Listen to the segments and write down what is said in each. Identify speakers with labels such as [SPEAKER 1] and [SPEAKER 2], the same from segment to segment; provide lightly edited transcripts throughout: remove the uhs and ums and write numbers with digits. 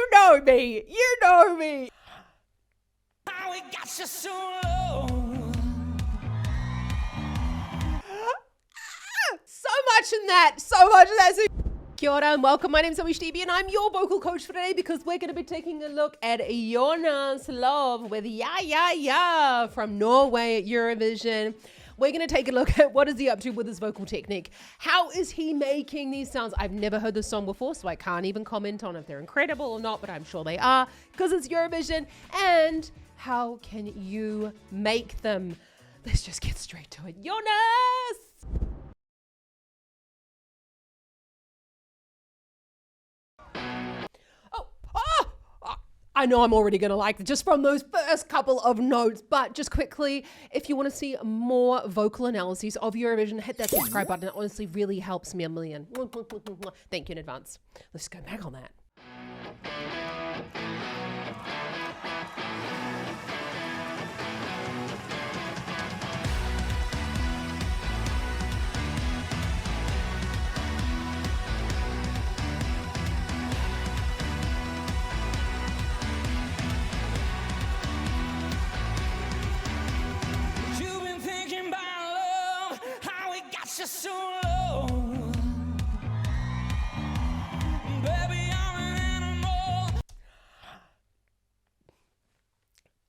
[SPEAKER 1] You know me. You know me.
[SPEAKER 2] How it got you so low.
[SPEAKER 1] So much in that. So much in that. So kia ora and welcome. My name's Amish DB and I'm your vocal coach for today because we're going to be taking a look at JONAS LOVV with Ya from Norway at Eurovision. We're going to take a look at what is he up to with his vocal technique. How is he making these sounds? I've never heard this song before, so I can't even comment on if they're incredible or not, but I'm sure they are because it's Eurovision. And how can you make them? Let's just get straight to it. JONAS! I know I'm already going to like it just from those first couple of notes, but just quickly, if you want to see more vocal analyses of Eurovision, hit that subscribe button. It honestly really helps me a million. Thank you in advance. Let's go back on that.
[SPEAKER 2] Just so low. Baby, I'm an animal.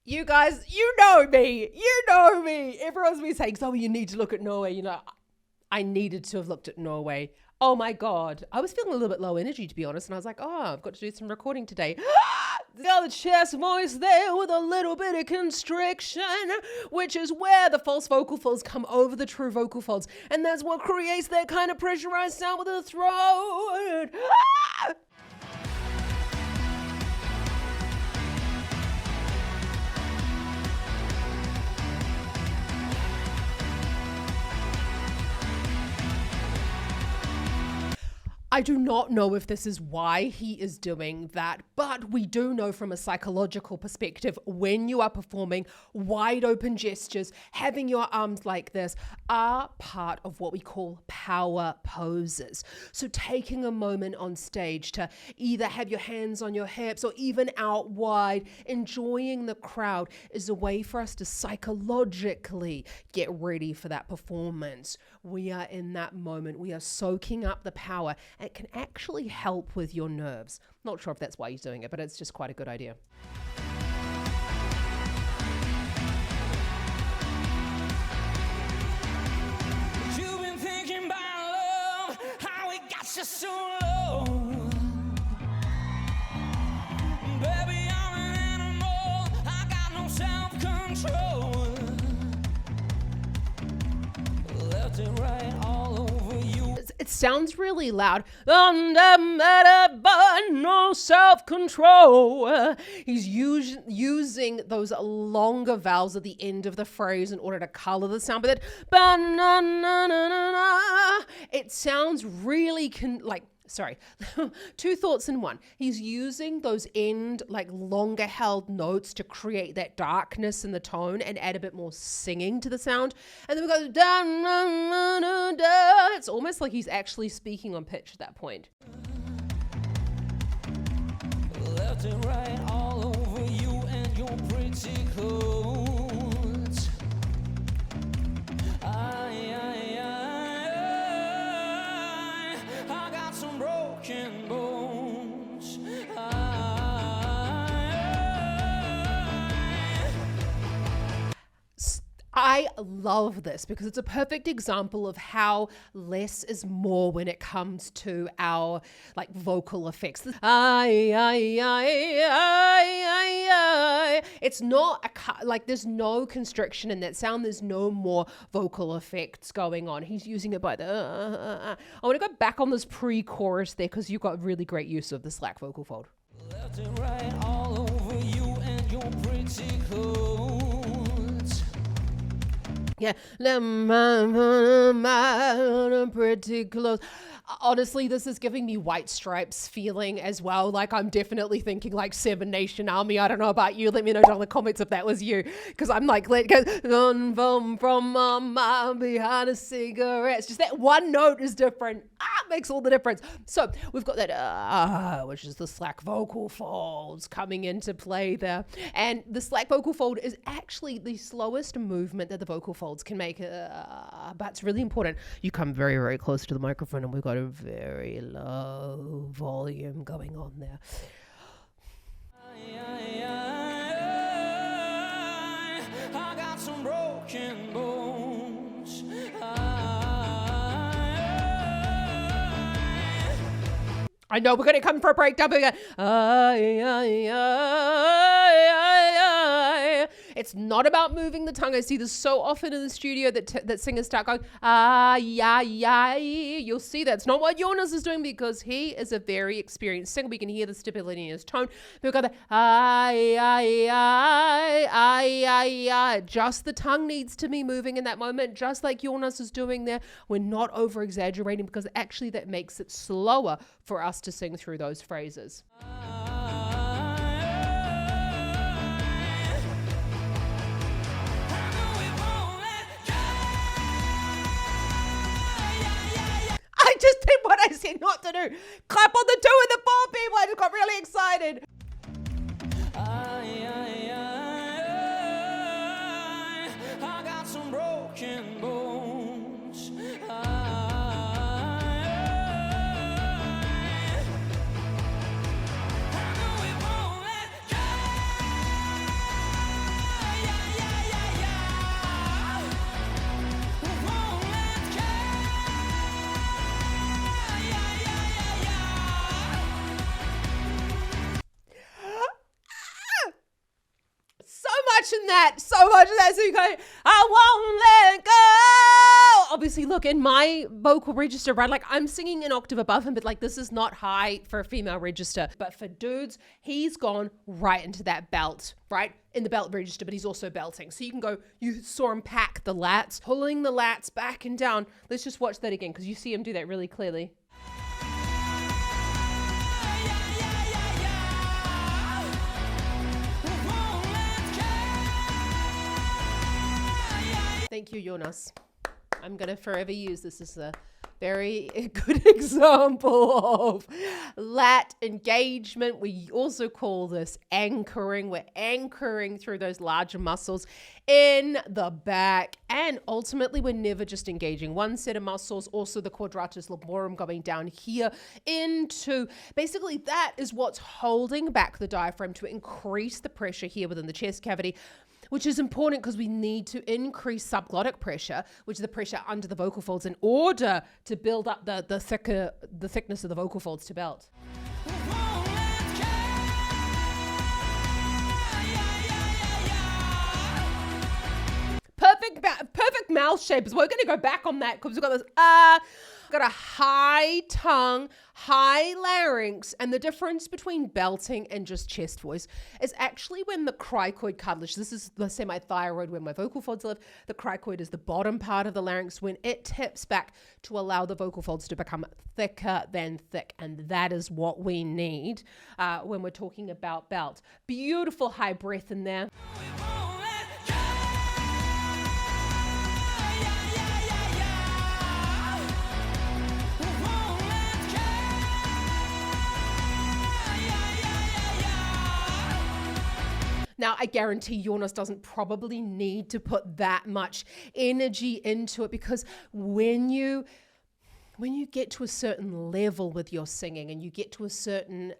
[SPEAKER 1] You guys, you know me. You know me. Everyone's been saying, so you need to look at Norway. You know, I needed to have looked at Norway. Oh my God. I was feeling a little bit low energy, to be honest. And I was like, oh, I've got to do some recording today. The other chest voice there with a little bit of constriction, which is where the false vocal folds come over the true vocal folds. And that's what creates that kind of pressurized sound with the throat. I do not know if this is why he is doing that, but we do know from a psychological perspective, when you are performing wide open gestures, having your arms like this are part of what we call power poses. So taking a moment on stage to either have your hands on your hips or even out wide, enjoying the crowd is a way for us to psychologically get ready for that performance. We are in that moment. We are soaking up the power. It can actually help with your nerves. Not sure if that's why he's doing it, but it's just quite a good idea.
[SPEAKER 2] You've been thinking about love, how it got you so low. Baby, I'm an animal, I got no self-control. Left and right all over you.
[SPEAKER 1] It sounds really loud. But no self-control. He's using those longer vowels at the end of the phrase in order to color the sound. But it sounds really sorry, two thoughts in one. He's using those longer held notes to create that darkness in the tone and add a bit more singing to the sound. And then we go da, da, da, da. It's almost like he's actually speaking on pitch at that point.
[SPEAKER 2] Left and right all over you and your pretty clothes. I got some broken bones.
[SPEAKER 1] I love this because it's a perfect example of how less is more when it comes to our vocal effects. It's not there's no constriction in that sound. There's no more vocal effects going on. He's using it by the. I want to go back on this pre-chorus there because you've got really great use of the slack vocal fold.
[SPEAKER 2] Left and right all over you and your pretty clothes.
[SPEAKER 1] Yeah, pretty close. Honestly, this is giving me White Stripes feeling as well. Like I'm definitely thinking like Seven Nation Army. I don't know about you. Let me know down in the comments if that was you. Because I'm like, let go from mama behind a cigarette. It's just that one note is different. Makes all the difference. So we've got that which is the slack vocal folds coming into play there. And the slack vocal fold is actually the slowest movement that the vocal folds can make. But it's really important. You come very, very close to the microphone and we've got a very low volume going on there.
[SPEAKER 2] I got some broken bones.
[SPEAKER 1] I know we're going to come for a breakdown, but we're going, it's not about moving the tongue. I see this so often in the studio that singers start going, you'll see that's not what Jonas is doing because he is a very experienced singer. We can hear the stability in his tone. We've got the just the tongue needs to be moving in that moment, just like Jonas is doing there. We're not over exaggerating because actually that makes it slower for us to sing through those phrases. I just did what I said not to do. Clap on the 2 and the 4, people. I just got really excited.
[SPEAKER 2] I got some broken bones.
[SPEAKER 1] So much in that. So you go, I won't let go. Obviously, look, in my vocal register, right? Like I'm singing an octave above him, but like this is not high for a female register. But for dudes, he's gone right into that belt, right? In the belt register, but he's also belting. So you can go, you saw him pack the lats, pulling the lats back and down. Let's just watch that again because you see him do that really clearly. Thank you, Jonas. I'm going to forever use this as a very good example of lat engagement. We also call this anchoring. We're anchoring through those larger muscles in the back. And ultimately, we're never just engaging one set of muscles, also the quadratus lumborum going down here into, basically that is what's holding back the diaphragm to increase the pressure here within the chest cavity, which is important because we need to increase subglottic pressure, which is the pressure under the vocal folds, in order to build up the thickness of the vocal folds to belt. Perfect mouth shape. So we're going to go back on that because we've got this got a high tongue, high larynx, and the difference between belting and just chest voice is actually when the cricoid cartilage, this is, let's say, my thyroid, where my vocal folds live. The cricoid is the bottom part of the larynx, when it tips back to allow the vocal folds to become thicker than thick, and that is what we need when we're talking about belt. Beautiful high breath in there. Now, I guarantee Jonas doesn't probably need to put that much energy into it, because when you get to a certain level with your singing and you get to a certain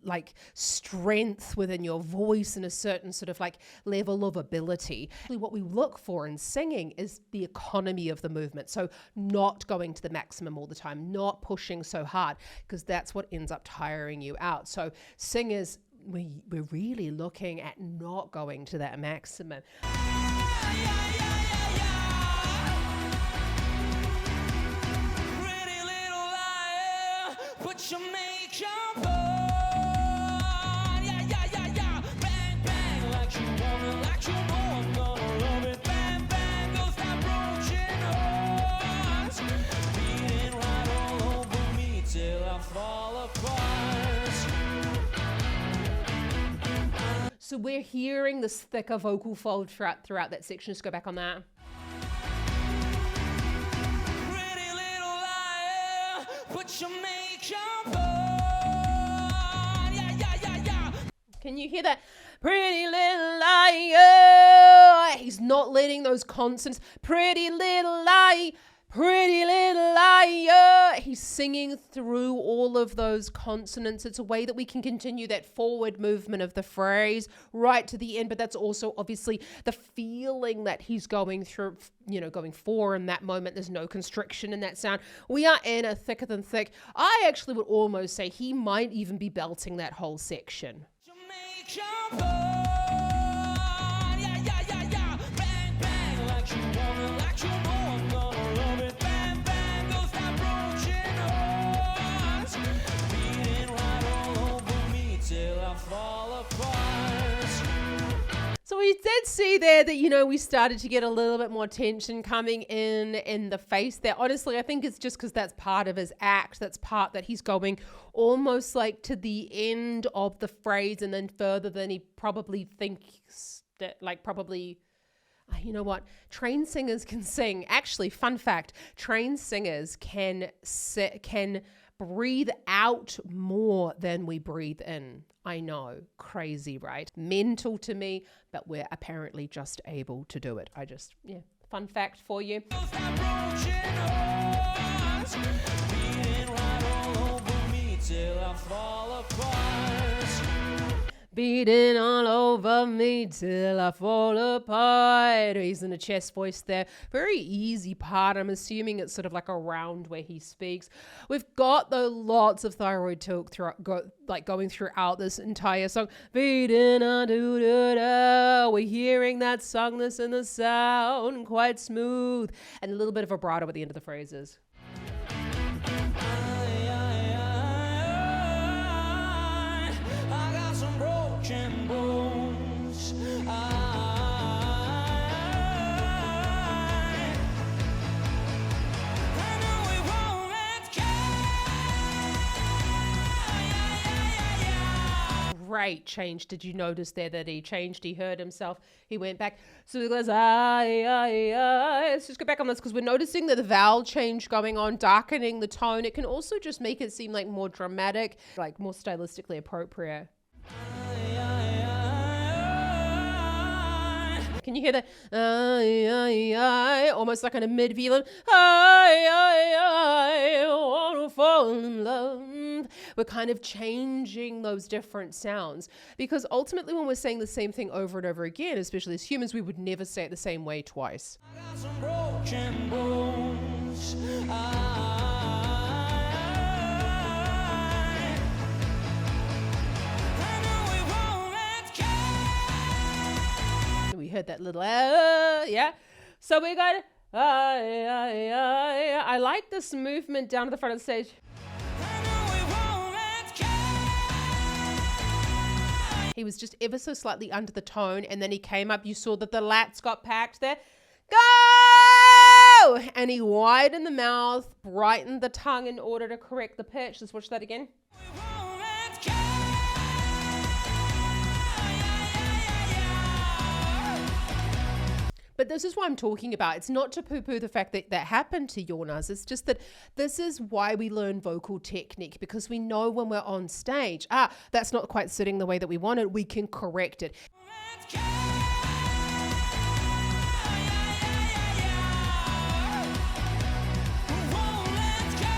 [SPEAKER 1] like strength within your voice and a certain sort of like level of ability, what we look for in singing is the economy of the movement. So not going to the maximum all the time, not pushing so hard, because that's what ends up tiring you out. So singers, we're really looking at not going to that maximum.
[SPEAKER 2] Pretty little liar, put your makeup on. Yeah, yeah, yeah, yeah. Bang, bang, like you wanna, like you know I'm gonna love it. Bang, bang, goes that broken heart. Beating right all over
[SPEAKER 1] So we're hearing this thicker vocal fold throughout that section. Just go back on that.
[SPEAKER 2] Pretty little liar, put your makeup on. Yeah, yeah, yeah, yeah.
[SPEAKER 1] Can you hear that? Pretty little liar. He's not letting those consonants. Pretty little lie. Pretty little liar. He's singing through all of those consonants. It's a way that we can continue that forward movement of the phrase right to the end. But that's also obviously the feeling that he's going through, going for in that moment. There's no constriction in that sound. We are in a thicker than thick. I actually would almost say he might even be belting that whole section.
[SPEAKER 2] Jump on, yeah, yeah, yeah, yeah. Bang, bang, like you wanna, like you know I'm gonna love it. Bang, bang, goes that broken heart. Beating right all over me till I fall apart.
[SPEAKER 1] So we did see there that, we started to get a little bit more tension coming in the face there. Honestly, I think it's just because that's part of his act. That's part that he's going almost like to the end of the phrase and then further than he probably thinks that, you know what? Trained singers can sing. Actually, fun fact, trained singers can breathe out more than we breathe in. I know, crazy, right? Mental to me, but we're apparently just able to do it. Fun fact for you.
[SPEAKER 2] Goes that broken heart. Beating right all over me till I fall apart.
[SPEAKER 1] Beating all over me till I fall apart. He's in a chest voice there. Very easy part. I'm assuming it's sort of like around where he speaks. We've got lots of thyroid tilt going throughout this entire song. Beating on do-do-do. We're hearing that songness in the sound, quite smooth, and a little bit of vibrato at the end of the phrases.
[SPEAKER 2] I got some broken bones. I know we won't let go.
[SPEAKER 1] Great change. Did you notice there that he changed? He heard himself. He went back. So he goes, I. Let's just go back on this because we're noticing that the vowel change going on, darkening the tone. It can also just make it seem like more dramatic, like more stylistically appropriate. Can you hear that? Almost like on a mid-V. I wanna fall in love. We're kind of changing those different sounds because ultimately when we're saying the same thing over and over again, especially as humans, we would never say it the same way twice.
[SPEAKER 2] I got some broken bones. I know we won't let go.
[SPEAKER 1] We heard that little, yeah. So we got, I like this movement down to the front of the stage.
[SPEAKER 2] I know we won't let go.
[SPEAKER 1] He was just ever so slightly under the tone, and then he came up. You saw that the lats got packed there. Go! And he widened the mouth, brightened the tongue in order to correct the pitch. Let's watch that again.
[SPEAKER 2] We won't let go.
[SPEAKER 1] But this is what I'm talking about. It's not to poo-poo the fact that that happened to Jonas. It's just that this is why we learn vocal technique, because we know when we're on stage, that's not quite sitting the way that we want it. We can correct it.
[SPEAKER 2] Let's go. We won't let go.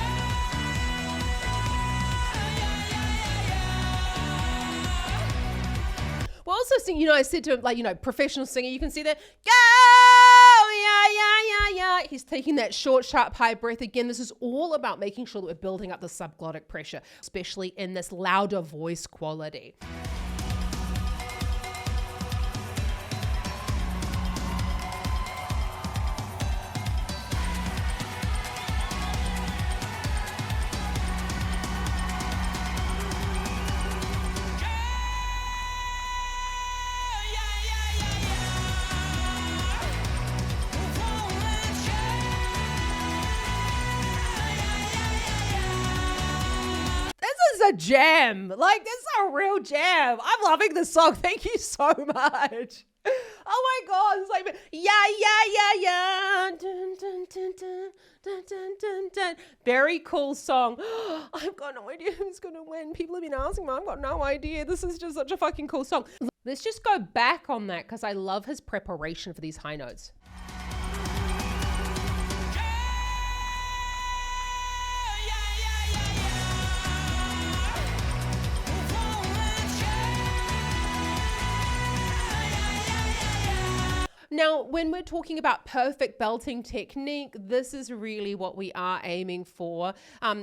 [SPEAKER 1] We're also singing, I said to him, professional singer, you can see that, go, yeah. He's taking that short, sharp, high breath. Again, this is all about making sure that we're building up the subglottic pressure, especially in this louder voice quality. a jam. Like, this is a real jam. I'm loving this song. Thank you so much. Oh my God. It's like, yeah, yeah, yeah, yeah. Dun, dun, dun, dun, dun, dun, dun, dun. Very cool song. I've got no idea who's going to win. People have been asking me. I've got no idea. This is just such a fucking cool song. Let's just go back on that because I love his preparation for these high notes. Now, when we're talking about perfect belting technique, this is really what we are aiming for.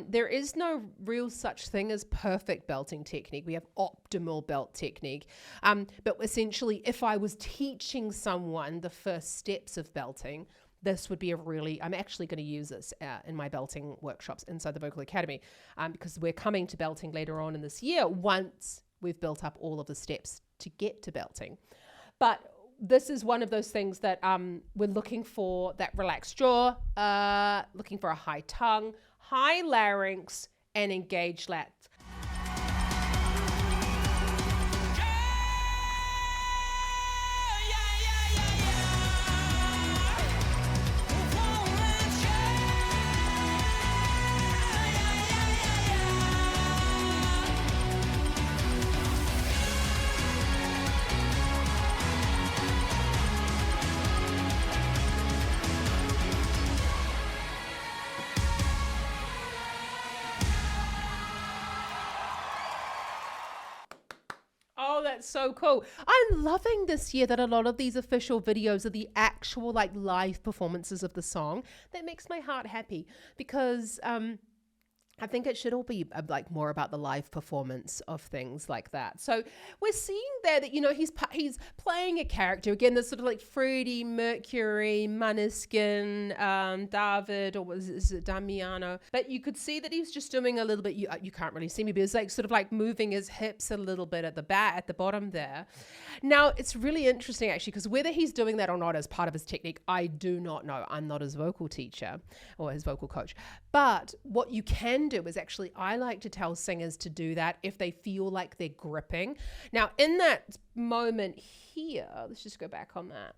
[SPEAKER 1] There is no real such thing as perfect belting technique. We have optimal belt technique. But essentially, if I was teaching someone the first steps of belting, this would be I'm actually going to use this in my belting workshops inside the Vocal Academy because we're coming to belting later on in this year once we've built up all of the steps to get to belting. But this is one of those things that we're looking for that relaxed jaw, looking for a high tongue, high larynx, and engaged lats. Oh, that's so cool. I'm loving this year that a lot of these official videos are the actual like live performances of the song. That makes my heart happy because I think it should all be like more about the live performance of things like that. So we're seeing there that, you know, he's playing a character. Again, this sort of like Freddie Mercury, Maneskin, David, or is it Damiano? But you could see that he's just doing a little bit, you can't really see me, but it's like sort of like moving his hips a little bit at the bottom there. Now, it's really interesting actually, because whether he's doing that or not as part of his technique, I do not know. I'm not his vocal teacher or his vocal coach. But what you can do is actually, I like to tell singers to do that if they feel like they're gripping. Now, in that moment here, let's just go back on that.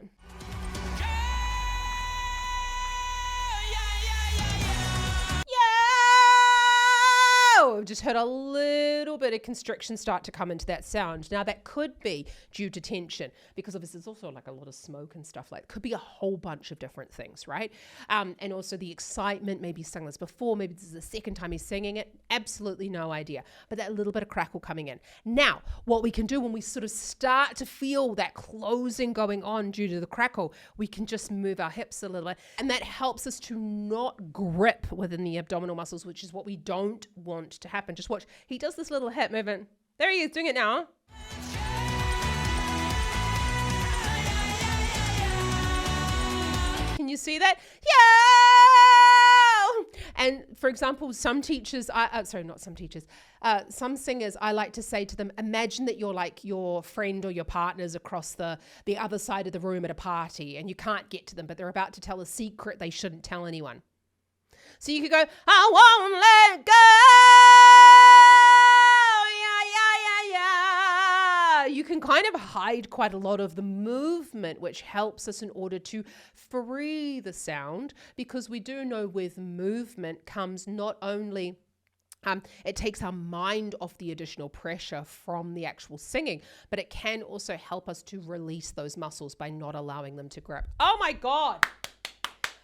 [SPEAKER 1] I've just heard a little bit of constriction start to come into that sound. Now that could be due to tension because obviously there's also like a lot of smoke and stuff like that. Could be a whole bunch of different things, right? And also the excitement, maybe he's sung this before, maybe this is the second time he's singing it, absolutely no idea. But that little bit of crackle coming in. Now, what we can do when we sort of start to feel that closing going on due to the crackle, we can just move our hips a little bit, and that helps us to not grip within the abdominal muscles, which is what we don't want to happen. Just watch. He does this little hip movement. There he is doing it now. Can you see that? Yeah. And for example, some teachers, some singers, I like to say to them, imagine that you're like your friend or your partner's across the other side of the room at a party and you can't get to them, but they're about to tell a secret they shouldn't tell anyone. So you could go, I won't let go. You can kind of hide quite a lot of the movement, which helps us in order to free the sound, because we do know with movement comes not only it takes our mind off the additional pressure from the actual singing, but it can also help us to release those muscles by not allowing them to grip. Oh my God.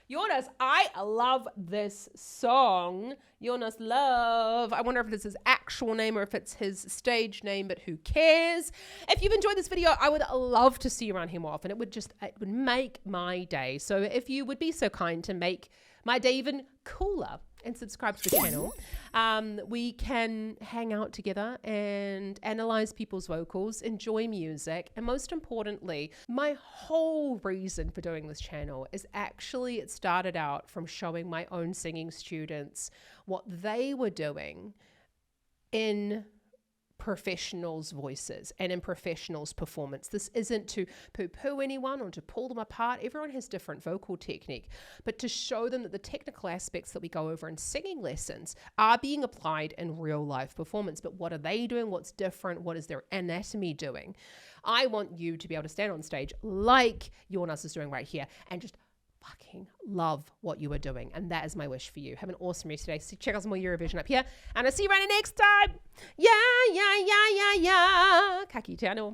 [SPEAKER 1] Jonas, I love this song. Jonas Love. I wonder if it's his actual name or if it's his stage name, but who cares? If you've enjoyed this video, I would love to see you around here more often. It would make my day. So if you would be so kind to make my day even cooler and subscribe to the channel, we can hang out together and analyze people's vocals, enjoy music, and most importantly, my whole reason for doing this channel is actually it started out from showing my own singing students what they were doing in professionals' voices and in professionals' performance. This isn't to poo-poo anyone or to pull them apart. Everyone has different vocal technique, but to show them that the technical aspects that we go over in singing lessons are being applied in real life performance. But what are they doing? What's different? What is their anatomy doing? I want you to be able to stand on stage like JONAS is doing right here and just fucking love what you are doing. And that is my wish for you. Have an awesome rest today. So check out some more Eurovision up here. And I'll see you right next time. Yeah. Ka kite anō.